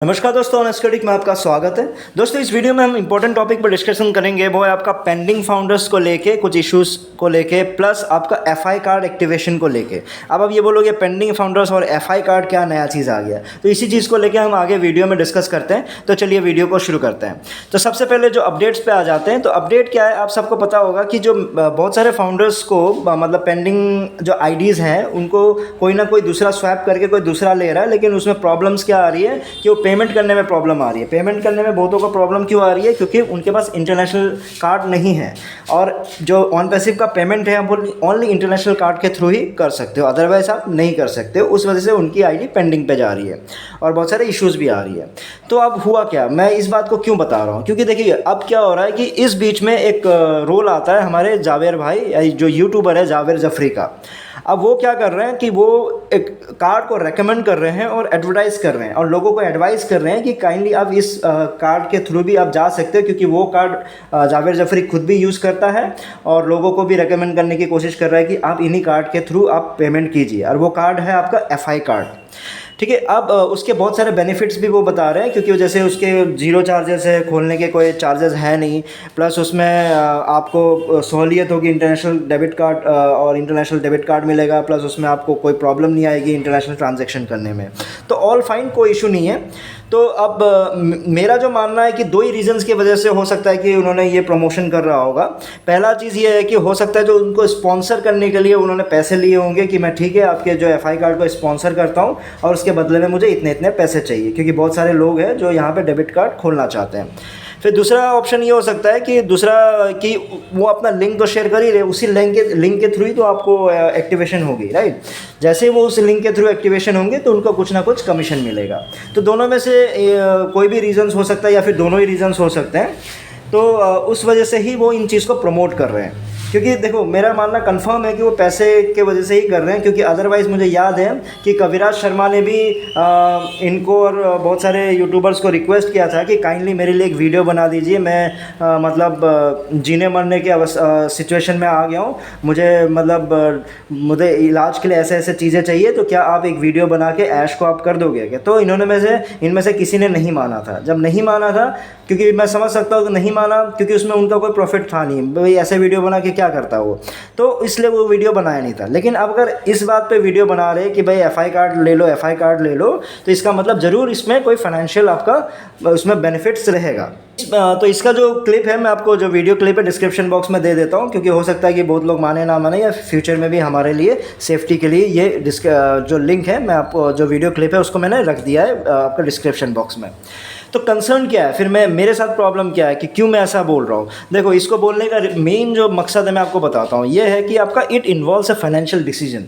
नमस्कार दोस्तों, ऑनेस्टिक में आपका स्वागत है। दोस्तों, इस वीडियो में हम इंपॉर्टेंट टॉपिक पर डिस्कशन करेंगे। वो है आपका पेंडिंग फाउंडर्स को लेके, कुछ इश्यूज को लेके, प्लस आपका एफआई कार्ड एक्टिवेशन को लेके। अब आप ये बोलोगे पेंडिंग फाउंडर्स और एफआई कार्ड क्या नया चीज़ आ गया, तो इसी चीज़ को लेके हम आगे वीडियो में डिस्कस करते हैं। तो चलिए वीडियो को शुरू करते हैं। तो सबसे पहले जो अपडेट्स पे आ जाते हैं, तो अपडेट क्या है आप सबको पता होगा कि जो बहुत सारे फाउंडर्स को मतलब पेंडिंग जो आईडीज़ हैं उनको कोई ना कोई दूसरा स्वैप करके कोई दूसरा ले रहा है, लेकिन उसमें प्रॉब्लम्स क्या आ रही है कि वो पेमेंट करने में प्रॉब्लम आ रही है। पेमेंट करने में बहुतों को प्रॉब्लम क्यों आ रही है? क्योंकि उनके पास इंटरनेशनल कार्ड नहीं है, और जो ऑन पैसिव का पेमेंट है आप ओनली इंटरनेशनल कार्ड के थ्रू ही कर सकते हो, अदरवाइज आप नहीं कर सकते हो। उस वजह से उनकी आईडी पेंडिंग पे जा रही है और बहुत सारे इश्यूज़ भी आ रही है। तो अब हुआ क्या, मैं इस बात को क्यों बता रहा हूँ? क्योंकि देखिए अब क्या हो रहा है कि इस बीच में एक रोल आता है हमारे जावेर भाई, जो यूट्यूबर है जावेर जफरी का। अब वो क्या कर रहे हैं कि वो एक कार्ड को रेकमेंड कर रहे हैं और एडवर्टाइज कर रहे हैं और लोगों को एडवाइस कर रहे हैं कि काइंडली आप इस कार्ड के थ्रू भी आप जा सकते हो, क्योंकि वो कार्ड जावेर जफरी खुद भी यूज़ करता है और लोगों को भी रेकमेंड करने की कोशिश कर रहा है कि आप इन्हीं कार्ड के थ्रू आप पेमेंट कीजिए। और वो कार्ड है आपका एफआई कार्ड, ठीक है। अब उसके बहुत सारे बेनिफिट्स भी वो बता रहे हैं, क्योंकि जैसे उसके जीरो चार्जेस है, खोलने के कोई चार्जेस है नहीं, प्लस उसमें आपको सहूलियत होगी, इंटरनेशनल डेबिट कार्ड और इंटरनेशनल डेबिट कार्ड मिलेगा, प्लस उसमें आपको कोई प्रॉब्लम नहीं आएगी इंटरनेशनल ट्रांजैक्शन करने में। तो ऑल फाइन, कोई इशू नहीं है। तो अब मेरा जो मानना है कि दो ही रीज़न्स की वजह से हो सकता है कि उन्होंने ये प्रमोशन कर रहा होगा। पहला चीज़ ये है कि हो सकता है जो उनको स्पॉन्सर करने के लिए उन्होंने पैसे लिए होंगे कि मैं ठीक है आपके जो एफआई कार्ड को स्पॉन्सर करता हूँ और उसके बदले में मुझे इतने इतने पैसे चाहिए, क्योंकि बहुत सारे लोग हैं जो यहाँ पे डेबिट कार्ड खोलना चाहते हैं। फिर दूसरा ऑप्शन ये हो सकता है कि कि वो अपना लिंक तो शेयर कर ही रहे, उसी लिंक के थ्रू ही तो आपको एक्टिवेशन होगी, राइट। जैसे ही वो उस लिंक के थ्रू एक्टिवेशन होंगे तो उनको कुछ ना कुछ कमीशन मिलेगा। तो दोनों में से कोई भी रीज़न्स हो सकता है या फिर दोनों ही रीज़न्स हो सकते हैं। तो उस वजह से ही वो इन चीज़ को प्रमोट कर रहे हैं, क्योंकि देखो मेरा मानना कंफर्म है कि वो पैसे के वजह से ही कर रहे हैं। क्योंकि अदरवाइज़ मुझे याद है कि कविराज शर्मा ने भी इनको और बहुत सारे यूट्यूबर्स को रिक्वेस्ट किया था कि काइंडली मेरे लिए एक वीडियो बना दीजिए, मैं जीने मरने के सिचुएशन में आ गया हूँ, मुझे इलाज के लिए ऐसे ऐसे चीज़ें चाहिए, तो क्या आप एक वीडियो बना के ऐश को आप कर दोगे क्या? तो इनमें से किसी ने नहीं माना था। जब नहीं माना था, क्योंकि मैं समझ सकता हूँ कि नहीं माना, क्योंकि उसमें उनका कोई प्रॉफिट था नहीं, भाई ऐसे वीडियो बना के क्या करता वो, तो इसलिए वो वीडियो बनाया नहीं था। लेकिन अब अगर इस बात पे वीडियो बना रहे कि भाई एफआई कार्ड ले लो, एफआई कार्ड ले लो, तो इसका मतलब ज़रूर इसमें कोई फाइनेंशियल आपका उसमें बेनिफिट्स रहेगा। तो इसका जो क्लिप है, मैं आपको जो वीडियो क्लिप है डिस्क्रिप्शन बॉक्स में दे देता हूँ, क्योंकि हो सकता है कि बहुत लोग माने ना माने, या फ्यूचर में भी हमारे लिए सेफ्टी के लिए ये जो लिंक है, मैं आपको जो वीडियो क्लिप है उसको मैंने रख दिया है आपका डिस्क्रिप्शन बॉक्स में। तो कंसर्न क्या है फिर, मेरे साथ प्रॉब्लम क्या है कि क्यों मैं ऐसा बोल रहा हूँ? देखो, इसको बोलने का मेन जो मकसद है मैं आपको बताता हूँ, ये है कि आपका it involves a financial decision.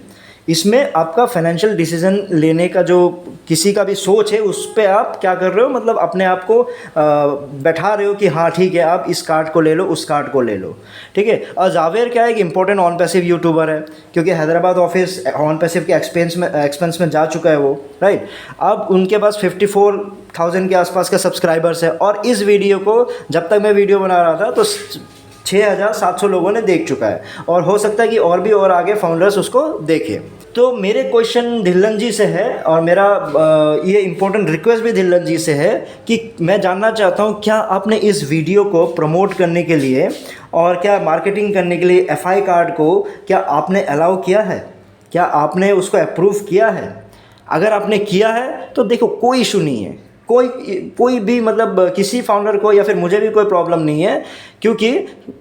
इसमें आपका फाइनेंशियल डिसीजन लेने का जो किसी का भी सोच है, उस पर आप क्या कर रहे हो, मतलब अपने आप को बैठा रहे हो कि हाँ ठीक है, आप इस कार्ड को ले लो, उस कार्ड को ले लो, ठीक है। और जावेर क्या है, एक इंपॉर्टेंट ऑन पैसिव यूट्यूबर है, क्योंकि हैदराबाद ऑफिस ऑन पैसिव के एक्सपेंस में जा चुका है वो, राइट। अब उनके पास 54,000 के आसपास के सब्सक्राइबर्स है, और इस वीडियो को जब तक मैं वीडियो बना रहा था तो 6,700 लोगों ने देख चुका है, और हो सकता है कि और आगे फाउंडर्स उसको देखें। तो मेरे क्वेश्चन धिल्लन जी से है, और मेरा ये इम्पोर्टेंट रिक्वेस्ट भी धिल्लन जी से है कि मैं जानना चाहता हूँ, क्या आपने इस वीडियो को प्रमोट करने के लिए और क्या मार्केटिंग करने के लिए एफआई कार्ड को क्या आपने अलाउ किया है? क्या आपने उसको अप्रूव किया है? अगर आपने किया है तो देखो कोई इशू नहीं है, कोई भी मतलब किसी फाउंडर को या फिर मुझे भी कोई प्रॉब्लम नहीं है, क्योंकि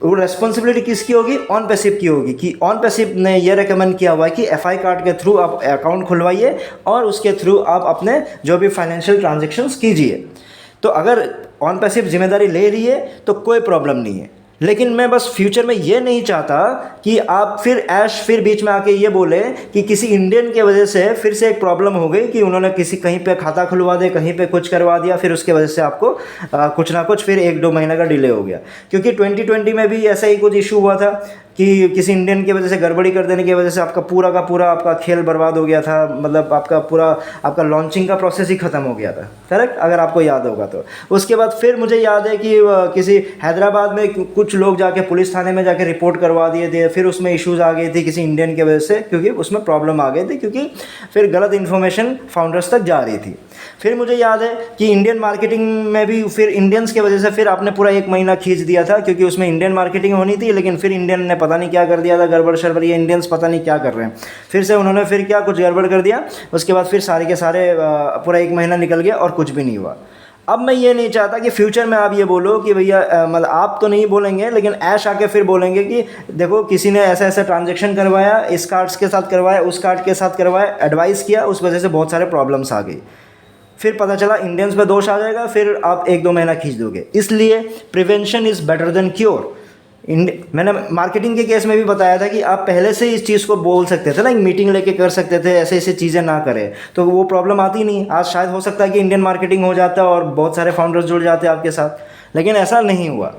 वो रेस्पॉन्सिबिलिटी किसकी होगी? ऑन पैसिव की होगी, कि ऑन पैसिव ने ये रेकमेंड किया हुआ है कि एफआई कार्ड के थ्रू आप अकाउंट खुलवाइए और उसके थ्रू आप अपने जो भी फाइनेंशियल ट्रांजेक्शन्स कीजिए। तो अगर ऑन पैसिव जिम्मेदारी ले रही है तो कोई प्रॉब्लम नहीं है। लेकिन मैं बस फ्यूचर में ये नहीं चाहता कि आप फिर बीच में आके ये बोले कि किसी इंडियन के वजह से फिर से एक प्रॉब्लम हो गई, कि उन्होंने कहीं पे खाता खुलवा दे, कहीं पे कुछ करवा दिया, फिर उसके वजह से आपको कुछ ना कुछ फिर 1-2 महीने का डिले हो गया। क्योंकि 2020 में भी ऐसा ही कुछ इशू हुआ था कि किसी इंडियन की वजह से गड़बड़ी कर देने की वजह से आपका पूरा का पूरा आपका खेल बर्बाद हो गया था, मतलब आपका लॉन्चिंग का प्रोसेस ही ख़त्म हो गया था, करेक्ट, अगर आपको याद होगा तो। उसके बाद फिर मुझे याद है कि किसी हैदराबाद में कुछ लोग जाके पुलिस थाने में जाके रिपोर्ट करवा दिए थे, फिर उसमें इश्यूज़ आ गई थी किसी इंडियन की वजह से, क्योंकि उसमें प्रॉब्लम आ गई थी, क्योंकि फिर गलत इन्फॉर्मेशन फाउंडर्स तक जा रही थी। फिर मुझे याद है कि इंडियन मार्केटिंग में भी फिर इंडियंस की वजह से फिर आपने पूरा 1 महीना खींच दिया था, क्योंकि उसमें इंडियन मार्केटिंग होनी थी, लेकिन फिर इंडियन ने पता नहीं क्या कर दिया था, गड़बड़ शड़बड़, ये इंडियंस पता नहीं क्या कर रहे हैं। फिर से उन्होंने फिर क्या कुछ गड़बड़ कर दिया, उसके बाद फिर सारे के सारे पूरा 1 महीना निकल गया और कुछ भी नहीं हुआ। अब मैं ये नहीं चाहता कि फ्यूचर में आप ये बोलो कि भैया मतलब आप तो नहीं बोलेंगे, लेकिन ऐश आके फिर बोलेंगे कि देखो किसी ने ऐसा ऐसा ट्रांजैक्शन करवाया, इस कार्ड्स के साथ करवाया, उस कार्ड के साथ करवाया, एडवाइस किया, उस वजह से बहुत सारे प्रॉब्लम्स आ गई। फिर पता चला इंडियंस पे दोष आ जाएगा, फिर आप 1-2 महीना खींच दोगे। इसलिए prevention is better than cure. मैंने मार्केटिंग के केस में भी बताया था कि आप पहले से इस चीज़ को बोल सकते थे ना, एक मीटिंग लेके कर सकते थे, ऐसे ऐसे चीज़ें ना करें तो वो प्रॉब्लम आती नहीं। आज शायद हो सकता है कि इंडियन मार्केटिंग हो जाता और बहुत सारे फाउंडर्स जुड़ जाते आपके साथ, लेकिन ऐसा नहीं हुआ।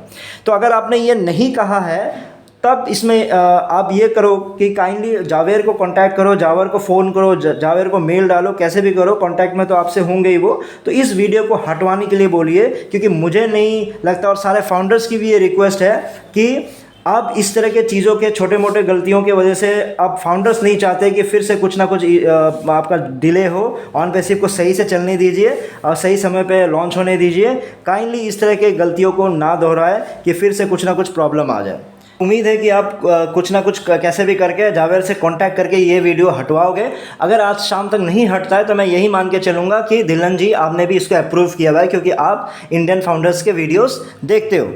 तो अगर आपने ये नहीं कहा है, तब इसमें आप ये करो कि काइंडली जावेर को कांटेक्ट करो, जावेर को फ़ोन करो, जावेर को मेल डालो, कैसे भी करो, कांटेक्ट में तो आपसे होंगे ही वो। तो इस वीडियो को हटवाने के लिए बोलिए, क्योंकि मुझे नहीं लगता, और सारे फाउंडर्स की भी ये रिक्वेस्ट है कि आप इस तरह के चीज़ों के छोटे मोटे गलतियों की वजह से आप फाउंडर्स नहीं चाहते कि फिर से कुछ ना कुछ आपका डिले हो। ऑन पैसिव को सही से चलने दीजिए और सही समय पे लॉन्च होने दीजिए। काइंडली इस तरह के गलतियों को ना दोहराए कि फिर से कुछ ना कुछ प्रॉब्लम आ जाए। उम्मीद है कि आप कुछ ना कुछ कैसे भी करके जावेर से कांटेक्ट करके ये वीडियो हटवाओगे। अगर आज शाम तक नहीं हटता है तो मैं यही मान के चलूँगा कि धिल्लन जी आपने भी इसको अप्रूव किया हुआ है, क्योंकि आप इंडियन फाउंडर्स के वीडियोस देखते हो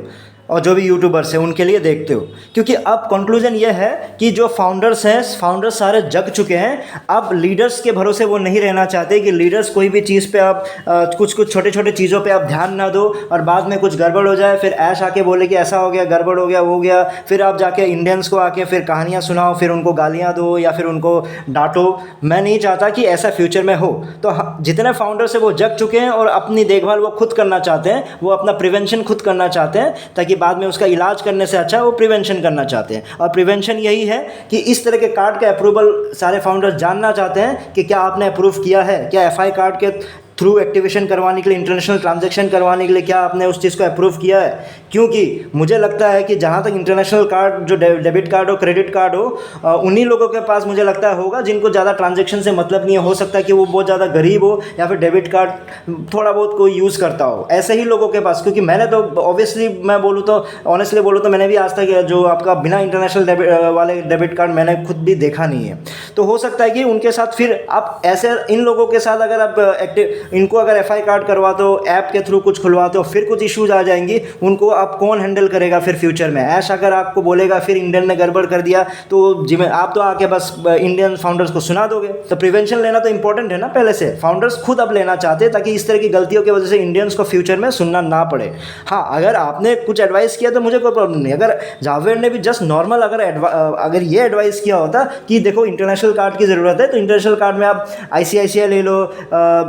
और जो भी यूट्यूबर्स हैं उनके लिए देखते हो। क्योंकि अब कंक्लूजन ये है कि जो फाउंडर्स हैं, फाउंडर्स सारे जग चुके हैं। अब लीडर्स के भरोसे वो नहीं रहना चाहते कि लीडर्स कोई भी चीज़ पे आप कुछ छोटे छोटे चीज़ों पे आप ध्यान ना दो और बाद में कुछ गड़बड़ हो जाए, फिर ऐश आके बोले कि ऐसा हो गया, गड़बड़ हो गया, वो हो गया, फिर आप जाके इंडियंस को आके फिर कहानियाँ सुनाओ, फिर उनको गालियाँ दो या फिर उनको डांटो। मैं नहीं चाहता कि ऐसा फ्यूचर में हो। तो जितने फाउंडर्स हैं वो जग चुके हैं और अपनी देखभाल वो खुद करना चाहते हैं, वो अपना प्रिवेंशन खुद करना चाहते हैं, ताकि बाद में उसका इलाज करने से अच्छा वो प्रिवेंशन करना चाहते हैं। और प्रिवेंशन यही है कि इस तरह के कार्ड का अप्रूवल सारे फाउंडर्स जानना चाहते हैं कि क्या आपने अप्रूव किया है, क्या एफआई कार्ड के थ्रू एक्टिवेशन करवाने के लिए, इंटरनेशनल ट्रांजैक्शन करवाने के लिए क्या आपने उस चीज़ को अप्रूव किया है। क्योंकि मुझे लगता है कि जहाँ तक इंटरनेशनल कार्ड, जो डेबिट कार्ड हो, क्रेडिट कार्ड हो, उन्हीं लोगों के पास मुझे लगता है होगा जिनको ज़्यादा ट्रांजैक्शन से मतलब नहीं हो सकता कि वो बहुत ज़्यादा गरीब हो या फिर डेबिट कार्ड थोड़ा बहुत कोई यूज़ करता हो, ऐसे ही लोगों के पास। क्योंकि मैंने तो ऑब्वियसली मैं बोलूँ तो ऑनेस्टली बोलूँ तो मैंने भी आज तक जो आपका बिना इंटरनेशनल वाले डेबिट कार्ड मैंने खुद भी देखा नहीं है। तो हो सकता है कि उनके साथ फिर आप ऐसे इन लोगों के साथ अगर आप इनको अगर एफआई कार्ड करवा दो, ऐप के थ्रू कुछ खुलवाते हो, फिर कुछ इश्यूज आ जाएंगी, उनको आप कौन हैंडल करेगा फिर फ्यूचर में। ऐश अगर आपको बोलेगा फिर इंडियन ने गड़बड़ कर दिया तो जिम्मे आप तो आके बस इंडियन फाउंडर्स को सुना दोगे। तो प्रिवेंशन लेना तो इंपॉर्टेंट है ना पहले से। फाउंडर्स खुद अब लेना चाहते हैं ताकि इस तरह की गलतियों की वजह से इंडियंस को फ्यूचर में सुनना ना पड़े। हाँ, अगर आपने कुछ एडवाइस किया तो मुझे कोई प्रॉब्लम नहीं। अगर जावेर ने भी जस्ट नॉर्मल अगर ये एडवाइस किया होता कि देखो इंटरनेशनल कार्ड की ज़रूरत है तो इंटरनेशनल कार्ड में आप ICICI ले लो,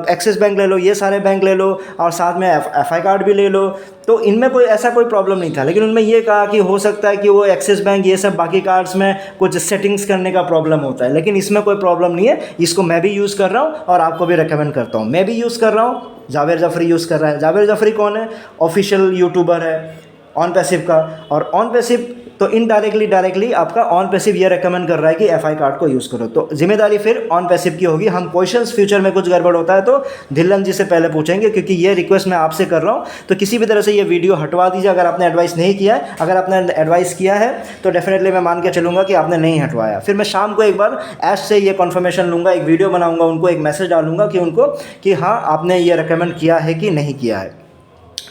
एक्सिस बैंक ले लो, ये सारे बैंक ले लो और साथ में एफआई कार्ड भी ले लो, तो इनमें कोई ऐसा कोई प्रॉब्लम नहीं था। लेकिन उनमें ये कहा कि हो सकता है कि वो एक्सिस बैंक ये सब बाकी कार्ड्स में कुछ सेटिंग्स करने का प्रॉब्लम होता है, लेकिन इसमें कोई प्रॉब्लम नहीं है। इसको मैं भी यूज़ कर रहा हूँ और आपको भी रिकमेंड करता हूँ। मैं भी यूज़ कर रहा हूँ, जावेर जाफरी यूज़ कर रहा है। जावेर जाफरी कौन है? ऑफिशियल यूट्यूबर है ऑन पैसिव का, और ऑन पैसिव तो इनडायरेक्टली डायरेक्टली आपका ऑन पैसिव ये रेकमेंड कर रहा है कि एफआई कार्ड को यूज़ करो। तो जिम्मेदारी फिर ऑन पैसिव की होगी। हम क्वेश्चंस फ्यूचर में कुछ गड़बड़ होता है तो धिल्लन जी से पहले पूछेंगे, क्योंकि ये रिक्वेस्ट मैं आपसे कर रहा हूँ। तो किसी भी तरह से ये वीडियो हटवा दीजिए अगर आपने एडवाइस नहीं किया है। अगर आपने एडवाइस किया है तो डेफिनेटली मैं मान के चलूँगा कि आपने नहीं हटवाया। फिर मैं शाम को एक बार ऐश से ये कन्फर्मेशन लूँगा, एक वीडियो बनाऊँगा, उनको एक मैसेज डालूँगा कि उनको कि हाँ आपने ये रिकमेंड किया है कि नहीं किया है,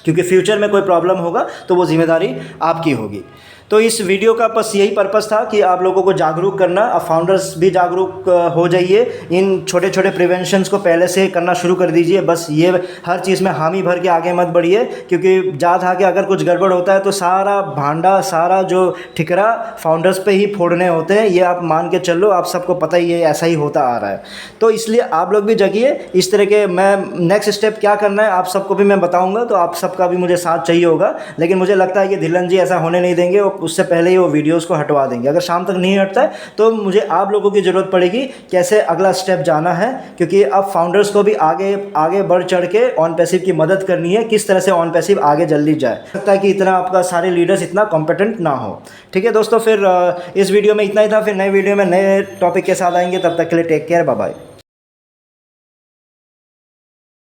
क्योंकि फ्यूचर में कोई प्रॉब्लम होगा तो वो जिम्मेदारी आपकी होगी। तो इस वीडियो का बस यही पर्पस था कि आप लोगों को जागरूक करना। अब फाउंडर्स भी जागरूक हो जाइए, इन छोटे छोटे प्रिवेंशंस को पहले से करना शुरू कर दीजिए। बस ये हर चीज़ में हामी भर के आगे मत बढ़िए, क्योंकि जा था कि अगर कुछ गड़बड़ होता है तो सारा भांडा, सारा जो ठिकरा फाउंडर्स पे ही फोड़ने होते हैं। ये आप मान के चलो, आप सबको पता ही है, ऐसा ही होता आ रहा है। तो इसलिए आप लोग भी जगिए। इस तरह के मैं नेक्स्ट स्टेप क्या करना है आप सबको भी मैं बताऊँगा, तो आप सबका भी मुझे साथ चाहिए होगा। लेकिन मुझे लगता है कि धिल्लन जी ऐसा होने नहीं देंगे, उससे पहले ही वो वीडियोस को हटवा देंगे। अगर शाम तक नहीं हटता है तो मुझे आप लोगों की ज़रूरत पड़ेगी कैसे अगला स्टेप जाना है, क्योंकि अब फाउंडर्स को भी आगे बढ़ चढ़ के ऑन पैसिव की मदद करनी है, किस तरह से ऑन पैसिव आगे जल्दी जाए। लगता है कि इतना आपका सारे लीडर्स इतना कॉम्पिटेंट ना हो। ठीक है दोस्तों, फिर इस वीडियो में इतना ही था। फिर नए वीडियो में नए टॉपिक के साथ आएंगे, तब तक के लिए टेक केयर, बाय बाय।